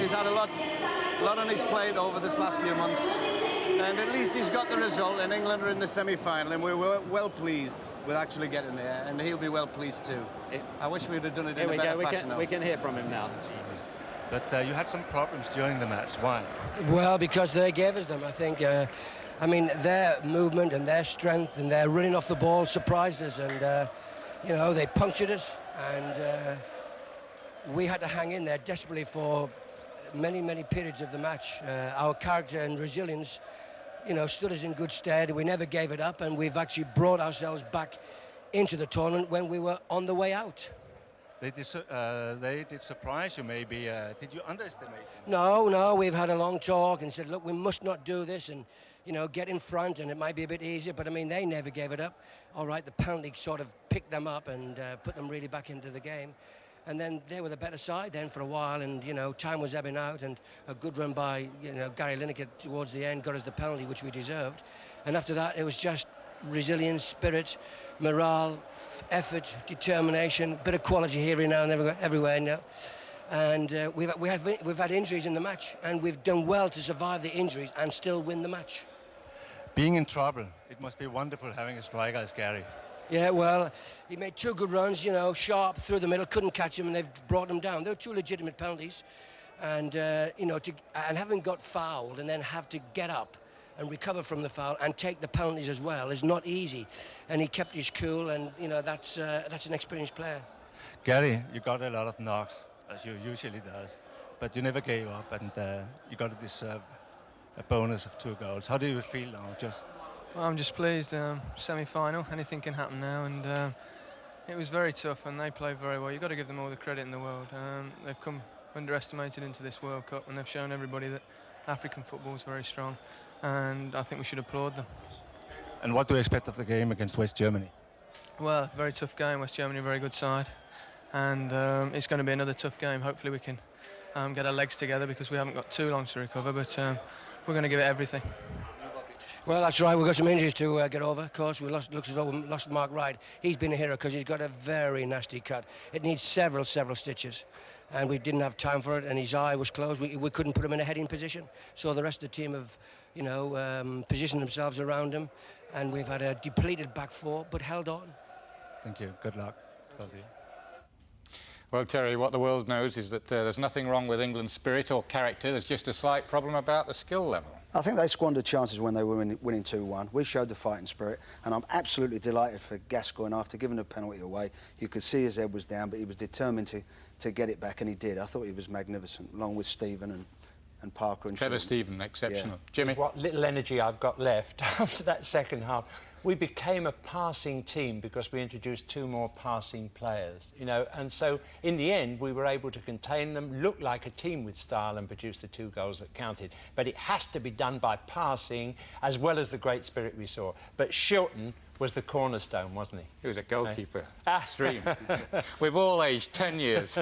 he's had a lot on his plate over this last few months. And at least he's got the result, and England are in the semi-final, and we were well pleased with actually getting there, and he'll be well pleased too. I wish we'd have done it in a better fashion. We can hear from him now. But you had some problems during the match. Why? Well, because they gave us them, I think. I mean, their movement and their strength and their running off the ball surprised us, and, you know, they punctured us, and we had to hang in there desperately for many periods of the match. Our character and resilience, you know, stood us in good stead. We never gave it up, and we've actually brought ourselves back into the tournament when we were on the way out. They did surprise you, maybe. Did you underestimate them? No, we've had a long talk and said, look, we must not do this, and, you know, get in front, and it might be a bit easier, but, I mean, they never gave it up. All right, the penalty sort of picked them up and put them really back into the game. And then they were the better side then for a while, and, you know, time was ebbing out, and a good run by, you know, Gary Lineker towards the end got us the penalty, which we deserved. And after that, it was just resilience, spirit, morale, effort, determination, bit of quality here and now and everywhere now. And we've had injuries in the match, and we've done well to survive the injuries and still win the match. Being in trouble, it must be wonderful having a striker as Gary. Yeah, well, he made two good runs, you know, sharp through the middle, couldn't catch him, and they've brought him down. They were two legitimate penalties. And, you know, and having got fouled and then have to get up and recover from the foul and take the penalties as well is not easy. And he kept his cool, and, you know, that's an experienced player. Gary, you got a lot of knocks, as you usually does, but you never gave up, and you got to deserve a bonus of 2 goals. How do you feel now? Well, I'm just pleased. Semi-final, anything can happen now, and it was very tough, and they played very well. You've got to give them all the credit in the world. They've come underestimated into this World Cup, and they've shown everybody that African football is very strong, and I think we should applaud them. And what do you expect of the game against West Germany? Well, very tough game. West Germany, a very good side, and it's going to be another tough game. Hopefully we can get our legs together, because we haven't got too long to recover, but we're going to give it everything. Well, that's right. We've got some injuries to get over. Of course, looks as though we lost Mark Wright. He's been a hero because he's got a very nasty cut. It needs several stitches, and we didn't have time for it, and his eye was closed. We couldn't put him in a heading position, so the rest of the team have, you know, positioned themselves around him, and we've had a depleted back four, but held on. Thank you. Good luck, both of you. Well, Terry, what the world knows is that there's nothing wrong with England's spirit or character. There's just a slight problem about the skill level. I think they squandered chances when they were winning 2-1. We showed the fighting spirit, and I'm absolutely delighted for Gascoigne after giving the penalty away. You could see his head was down, but he was determined to get it back, and he did. I thought he was magnificent, along with Stephen and Parker and Trevor Stephen, exceptional. Yeah. Jimmy? What little energy I've got left after that second half. We became a passing team because we introduced 2 more passing players, you know, and so in the end we were able to contain them, look like a team with style, and produce the 2 goals that counted. But it has to be done by passing as well as the great spirit we saw. But Shilton was the cornerstone, wasn't he? He was a goalkeeper. Right? Stream. We've all aged 10 years.